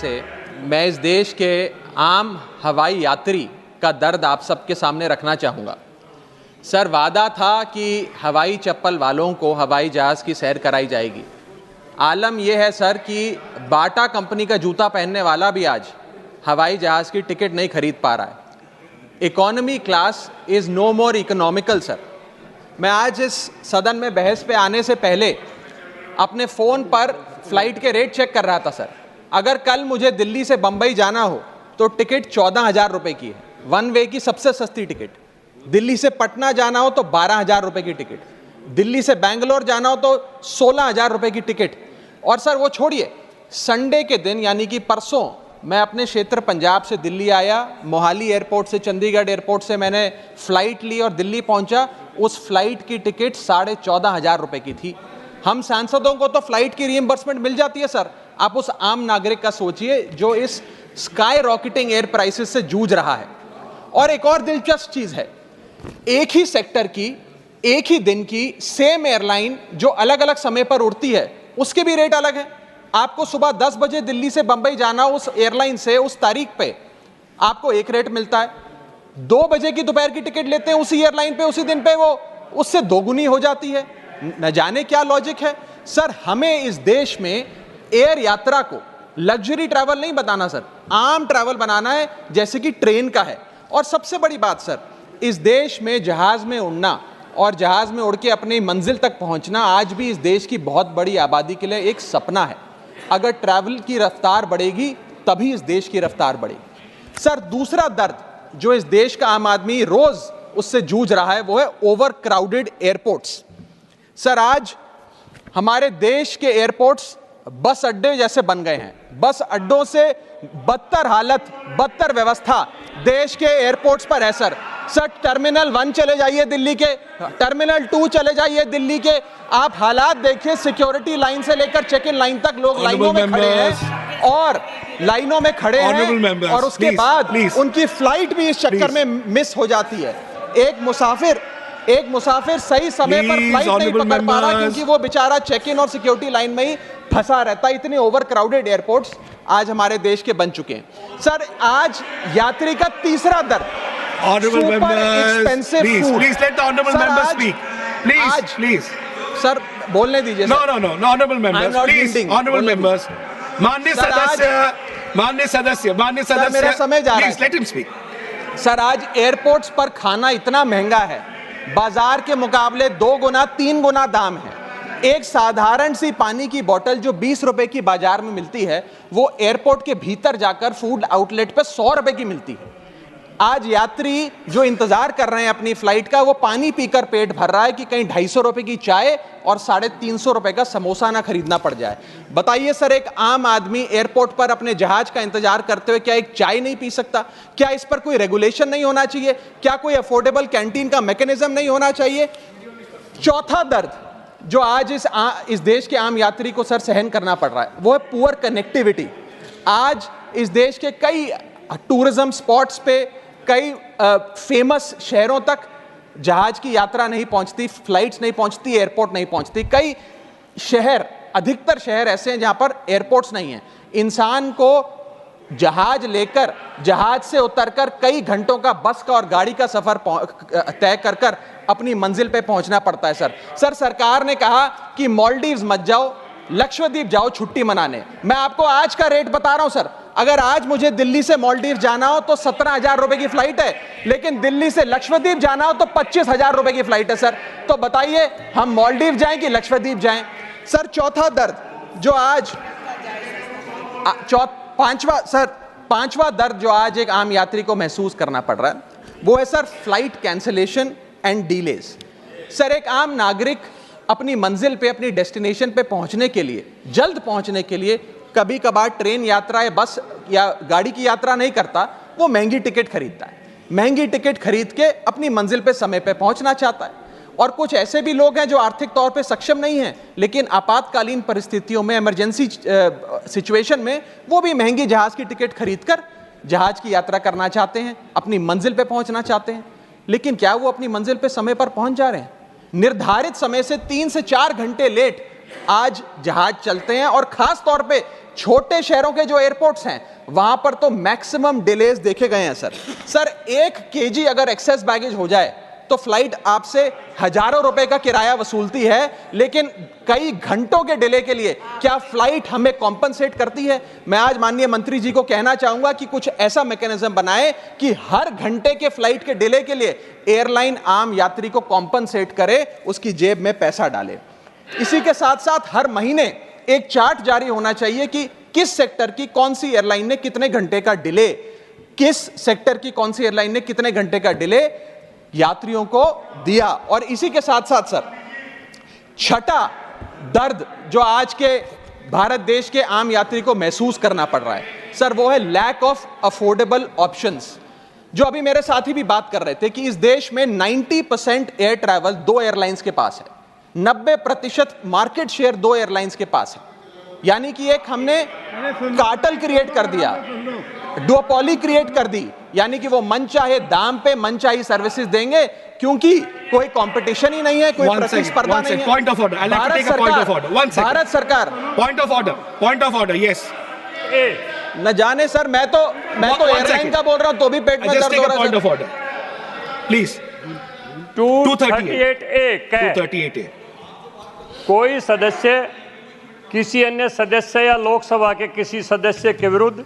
से मैं इस देश के आम हवाई यात्री का दर्द आप सबके सामने रखना चाहूँगा। सर, वादा था कि हवाई चप्पल वालों को हवाई जहाज़ की सैर कराई जाएगी। आलम यह है सर कि बाटा कंपनी का जूता पहनने वाला भी आज हवाई जहाज़ की टिकट नहीं खरीद पा रहा है। Economy class is no more economical sir. मैं आज इस सदन में बहस पे आने से पहले अपने फ़ोन पर फ़्लाइट के रेट चेक कर रहा था सर। अगर कल मुझे दिल्ली से बम्बई जाना हो तो टिकट 14,000 रुपये की है, वन वे की सबसे सस्ती टिकट। दिल्ली से पटना जाना हो तो 12,000 रुपये की टिकट, दिल्ली से बेंगलोर जाना हो तो 16,000 रुपये की टिकट। और सर वो छोड़िए, संडे के दिन यानी कि परसों मैं अपने क्षेत्र पंजाब से दिल्ली आया, मोहाली एयरपोर्ट से, चंडीगढ़ एयरपोर्ट से मैंने फ़्लाइट ली और दिल्ली पहुंचा। उस फ्लाइट की टिकट 14,500 रुपये की थी। हम सांसदों को तो फ्लाइट की रीइंबर्समेंट मिल जाती है सर, आप उस आम नागरिक का सोचिए जो इस स्काई रॉकेटिंग एयर प्राइसेस से जूझ रहा है। और एक और दिलचस्प चीज़ है, एक ही सेक्टर की, एक ही दिन की सेम एयरलाइन जो अलग अलग समय पर उड़ती है उसके भी रेट अलग है। आपको सुबह 10 बजे दिल्ली से बंबई जाना, उस एयरलाइन से उस तारीख पे आपको एक रेट मिलता है। 2 बजे की दोपहर की टिकट लेते हैं उसी एयरलाइन पे, उसी दिन पे वो उससे दोगुनी हो जाती है। न जाने क्या लॉजिक है सर। हमें इस देश में एयर यात्रा को लग्जरी ट्रैवल नहीं बताना सर, आम ट्रैवल बनाना है जैसे कि ट्रेन का है। और सबसे बड़ी बात सर, इस देश में जहाज़ में उड़ना और जहाज़ में उड़ के अपनी मंजिल तक पहुंचना आज भी इस देश की बहुत बड़ी आबादी के लिए एक सपना है। अगर ट्रैवल की रफ्तार बढ़ेगी तभी इस देश की रफ्तार बढ़ेगी। सर, दूसरा दर्द जो इस देश का आम आदमी रोज उससे जूझ रहा है वो है ओवर क्राउडेड एयरपोर्ट्स। सर, आज हमारे देश के एयरपोर्ट्स बस अड्डे जैसे बन गए हैं। बस अड्डों से बदतर हालत, बदतर व्यवस्था देश के एयरपोर्ट्स पर है सर। सर, टर्मिनल 1 चले जाइए दिल्ली के, टर्मिनल 2 चले जाइए दिल्ली के, आप हालात देखिए। सिक्योरिटी लाइन से लेकर चेक इन लाइन तक लोग लाइनों में खड़े हैं और लाइनों में खड़े हैं और उसके बाद उनकी फ्लाइट भी इस चक्कर में मिस हो जाती है। एक मुसाफिर सही समय पर फ्लाइट नहीं पकड़ पा रहा क्योंकि वो बेचारा चेक इन और सिक्योरिटी लाइन में ही फंसा रहता है। इतने ओवर क्राउडेड एयरपोर्ट्स आज हमारे देश के बन चुके हैं। सर, आज यात्री का तीसरा दर्द, Honorable members, please let the honorable members speak. Please. Sir, बोलने दीजिए। No, honorable members, please, honorable members. माननीय सदस्य, मेरा समय जा रहा है। Please let him speak. Sir, आज एयरपोर्ट्स पर खाना इतना महंगा है, बाजार के मुकाबले 2 गुना 3 गुना दाम है। एक साधारण सी पानी की बोतल जो 20 रुपए की बाजार में मिलती है वो एयरपोर्ट के भीतर जाकर फूड आउटलेट पे 100 रुपए की मिलती है। आज यात्री जो इंतजार कर रहे हैं अपनी फ्लाइट का, वो पानी पीकर पेट भर रहा है कि कहीं 250 रुपए की चाय और 350 रुपए का समोसा ना खरीदना पड़ जाए। बताइए सर, एक आम आदमी एयरपोर्ट पर अपने जहाज का इंतजार करते हुए क्या एक चाय नहीं पी सकता? क्या इस पर कोई रेगुलेशन नहीं होना चाहिए? क्या कोई अफोर्डेबल कैंटीन का मैकेनिज्म नहीं होना चाहिए? चौथा दर्द जो आज इस देश के आम यात्री को सर सहन करना पड़ रहा है वो है पुअर कनेक्टिविटी। आज इस देश के कई टूरिज्म स्पॉट्स पे, कई फेमस शहरों तक जहाज की यात्रा नहीं पहुंचती, फ्लाइट्स नहीं पहुंचती, एयरपोर्ट नहीं पहुंचती। कई शहर, अधिकतर शहर ऐसे हैं जहां पर एयरपोर्ट्स नहीं हैं। इंसान को जहाज लेकर, जहाज से उतरकर कई घंटों का बस का और गाड़ी का सफर तय कर अपनी मंजिल पे पहुंचना पड़ता है सर, सरकार ने कहा कि मालदीव्स मत जाओ, लक्षद्वीप जाओ छुट्टी मनाने। मैं आपको आज का रेट बता रहा हूं सर, अगर आज मुझे दिल्ली से मालदीव जाना हो तो 17,000 रुपए की फ्लाइट है, लेकिन दिल्ली से लक्षद्वीप जाना हो तो 25,000 रुपए की फ्लाइट है सर। तो बताइए हम मालदीव जाएं कि लक्षद्वीप जाएं? सर, चौथा दर्द जो आज पांचवा दर्द जो आज एक आम यात्री को महसूस करना पड़ रहा है वो है sir flight cancellation and delays. Sir, एक आम नागरिक अपनी मंजिल पे, अपनी डेस्टिनेशन पे पहुंचने के लिए, जल्द पहुंचने के लिए कभी कभार ट्रेन यात्रा या बस या गाड़ी की यात्रा नहीं करता, वो महंगी टिकट खरीदता है। महंगी टिकट खरीद के अपनी मंजिल पे समय पे पहुंचना चाहता है। और कुछ ऐसे भी लोग हैं जो आर्थिक तौर पे सक्षम नहीं हैं, लेकिन आपातकालीन परिस्थितियों में, इमरजेंसी सिचुएशन में वो भी महंगी जहाज की टिकट खरीदकर जहाज की यात्रा करना चाहते हैं, अपनी मंजिल पे पहुंचना चाहते हैं। लेकिन क्या वो अपनी मंजिल पे समय पर पहुंच जा रहे हैं? निर्धारित समय से 3 से 4 घंटे लेट आज जहाज चलते हैं। और खास तौर पे छोटे शहरों के जो एयरपोर्ट्स हैं वहां पर तो मैक्सिमम डिलेज देखे गए हैं सर 1 केजी अगर एक्सेस बैगेज हो जाए तो फ्लाइट आपसे हजारों रुपए का किराया वसूलती है, लेकिन कई घंटों के डिले के लिए क्या फ्लाइट हमें कॉम्पनसेट करती है? मैं आज माननीय मंत्री जी को कहना चाहूंगा कि कुछ ऐसा मैकेनिज्म बनाए कि हर घंटे के फ्लाइट के डिले के लिए एयरलाइन आम यात्री को कॉम्पनसेट करे, उसकी जेब में पैसा डाले। इसी के साथ साथ हर महीने एक चार्ट जारी होना चाहिए कि किस सेक्टर की कौन सी एयरलाइन ने कितने घंटे का डिले, किस सेक्टर की कौन सी एयरलाइन ने कितने घंटे का डिले यात्रियों को दिया। और इसी के साथ साथ सर छठा दर्द जो आज के भारत देश के आम यात्री को महसूस करना पड़ रहा है सर, वो है लैक ऑफ अफोर्डेबल ऑप्शंस। जो अभी मेरे साथी भी बात कर रहे थे कि इस देश में 90% एयर ट्रैवल 2 एयरलाइंस के पास है, 90% मार्केट शेयर 2 एयरलाइंस के पास है। यानी कि एक हमने कार्टेल क्रिएट कर दिया, डुओपोली क्रिएट कर दी, यानी कि वो मनचाहे दाम पे मनचाही सर्विसेज देंगे क्योंकि कोई कंपटीशन ही नहीं है, कोई प्रतिस्पर्धा नहीं है। Point of order. I'll have to take a point of order. One second. Bharat सरकार Point of order. Yes. न जाने सर, मैं तो एयरलाइन का बोल रहा हूं तो भी पेट में दर्द हो रहा है। Point of order. Please. 238A. कोई सदस्य किसी अन्य सदस्य या लोकसभा के किसी सदस्य के विरुद्ध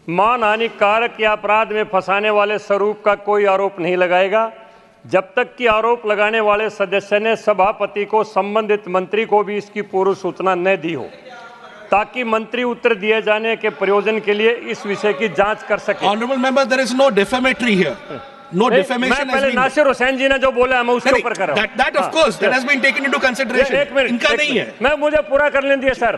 मानहानि कारक या अपराध में फंसाने वाले स्वरूप का कोई आरोप नहीं लगाएगा जब तक कि आरोप लगाने वाले सदस्य ने सभापति को संबंधित मंत्री को भी इसकी पूर्व सूचना न दी हो, ताकि मंत्री उत्तर दिए जाने के प्रयोजन के लिए इस विषय की जांच कर सके। Honorable member, there is no defamatory here. No defamation has been. Nasir Hussain जी ने जो बोला मैं उसके ऊपर कर रहा हूं। That of course that has been taken into consideration. एक मिनट, इनका नहीं है। मैं मुझे पूरा करने दिए सर।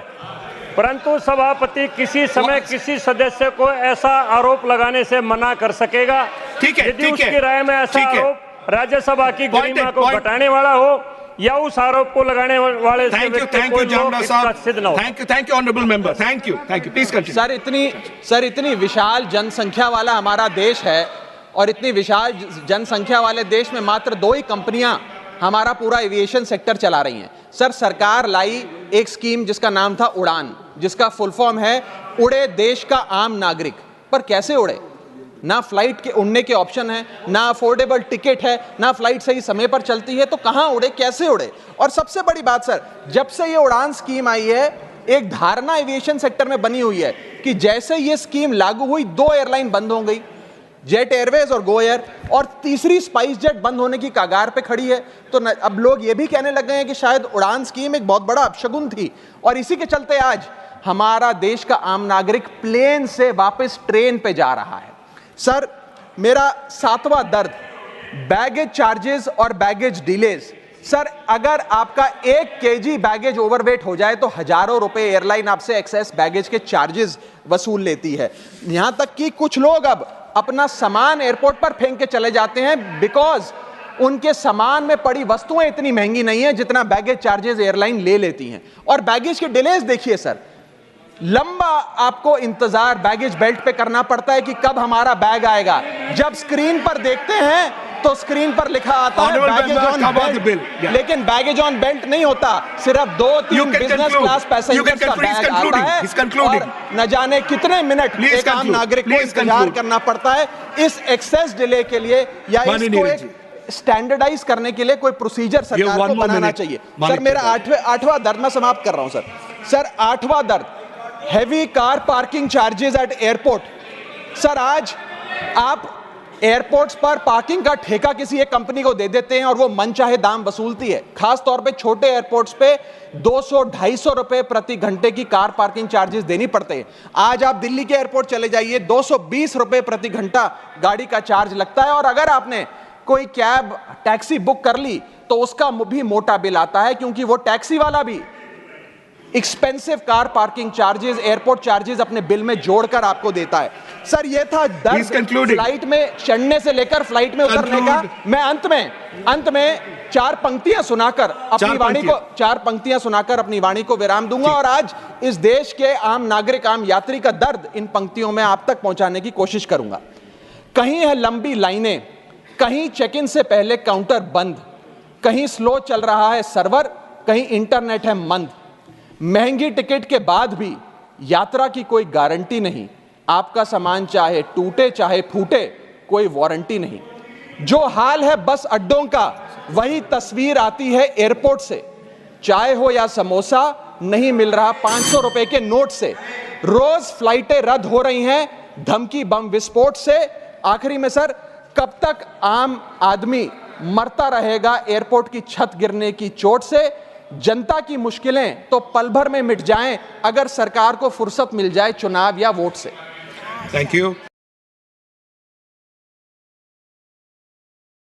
परंतु सभापति किसी समय किसी सदस्य को ऐसा आरोप लगाने से मना कर सकेगा यदि उसकी राय में ऐसा आरोप राज्यसभा की गरिमा को घटाने वाला हो या उस आरोप को लगाने वाले से कोई लोग सिद्ध न हो। Thank you, honorable member. Thank you. Please continue. Sir इतनी विशाल जनसंख्या वाला हमारा देश है और इतनी विशाल जनसंख्या वाले देश में मात्र 2 ही कंपनियां हमारा पूरा एविएशन सेक्टर चला रही हैं। सर सरकार लाई एक स्कीम जिसका नाम था उड़ान, जिसका फुल फॉर्म है उड़े देश का आम नागरिक। पर कैसे उड़े? ना फ्लाइट के उड़ने के ऑप्शन है, ना अफोर्डेबल टिकट है, ना फ्लाइट सही समय पर चलती है, तो कहां उड़े, कैसे उड़े? और सबसे बड़ी बात सर, जब से ये उड़ान स्कीम आई है एक धारणा एविएशन सेक्टर में बनी हुई है कि जैसे ये स्कीम लागू हुई 2 एयरलाइन बंद हो गई, जेट एयरवेज और गो एयर, और तीसरी स्पाइस जेट बंद होने की कगार पे खड़ी है। तो अब लोग ये भी कहने लग गए हैं कि शायद उड़ान स्कीम एक बहुत बड़ा अपशगुन थी, और इसी के चलते आज हमारा देश का आम नागरिक प्लेन से वापस ट्रेन पे जा रहा है। सर मेरा 7वां दर्द बैगेज चार्जेस और बैगेज डिलेज। सर अगर आपका 1 केजी बैगेज ओवरवेट हो जाए तो हजारों रुपए एयरलाइन आपसे एक्सेस बैगेज के चार्जेस वसूल लेती है। यहां तक कि कुछ लोग अब अपना सामान एयरपोर्ट पर फेंक के चले जाते हैं बिकॉज उनके सामान में पड़ी वस्तुएं इतनी महंगी नहीं है जितना बैगेज चार्जेस एयरलाइन ले लेती हैं। और बैगेज के डिलेज देखिए सर, लंबा आपको इंतजार बैगेज बेल्ट पे करना पड़ता है कि कब हमारा बैग आएगा। जब स्क्रीन पर देखते हैं तो स्क्रीन पर लिखा आता है बैगेज ऑन बेल्ट, लेकिन बैगेज ऑन बेल्ट नहीं होता, सिर्फ 2-3 बिजनेस क्लास पैसेंजर्स का बैग आता है और न जाने कितने मिनट एक आम नागरिक को इंतजार करना पड़ता है इस एक्सेस डिले के लिए, या इसको एक स्टैंडर्डाइज करने के लिए कोई प्रोसीजर सरकार को बनाना चाहिए। सर मेरा आठवां दर्द मैं समाप्त कर रहा हूं सर 8वां दर्द heavy car parking charges eight airport. Sir आज आप एयरपोर्ट्स पर पार्किंग का ठेका किसी एक कंपनी को दे देते हैं और वो मनचाहे दाम वसूलती है। खास तौर पे छोटे एयरपोर्ट्स पे 200-250 रुपए प्रति घंटे की कार पार्किंग चार्जेस देनी पड़ते हैं। आज आप दिल्ली के एयरपोर्ट चले जाइए, 220 रुपए प्रति घंटा गाड़ी का चार्ज लगता है, और अगर आपने कोई कैब टैक्सी बुक कर ली तो उसका भी मोटा बिल आता है, क्योंकि वो टैक्सी वाला भी expensive car parking charges, airport charges अपने बिल में जोड़कर आपको देता है। सर ये था दर्द फ्लाइट में चढ़ने से लेकर फ्लाइट में उतरने का। मैं अंत में 4 पंक्तियां सुनाकर अपनी वाणी को विराम दूंगा, और आज इस देश के आम नागरिक, आम यात्री का दर्द इन पंक्तियों में आप तक पहुंचाने की कोशिश करूंगा। कहीं है लंबी लाइनें, कहीं चेक इन से पहले काउंटर बंद, कहीं स्लो चल रहा है सर्वर, कहीं इंटरनेट है मंद। महंगी टिकट के बाद भी यात्रा की कोई गारंटी नहीं, आपका सामान चाहे टूटे चाहे फूटे, कोई वारंटी नहीं। जो हाल है बस अड्डों का, वही तस्वीर आती है एयरपोर्ट से। चाय हो या समोसा, नहीं मिल रहा 500 रुपए के नोट से। रोज फ्लाइटें रद्द हो रही हैं धमकी बम विस्फोट से। आखिरी में सर, कब तक आम आदमी मरता रहेगा एयरपोर्ट की छत गिरने की चोट से? जनता की मुश्किलें तो पल भर में मिट जाएं अगर सरकार को फुर्सत मिल जाए चुनाव या वोट से। Thank you.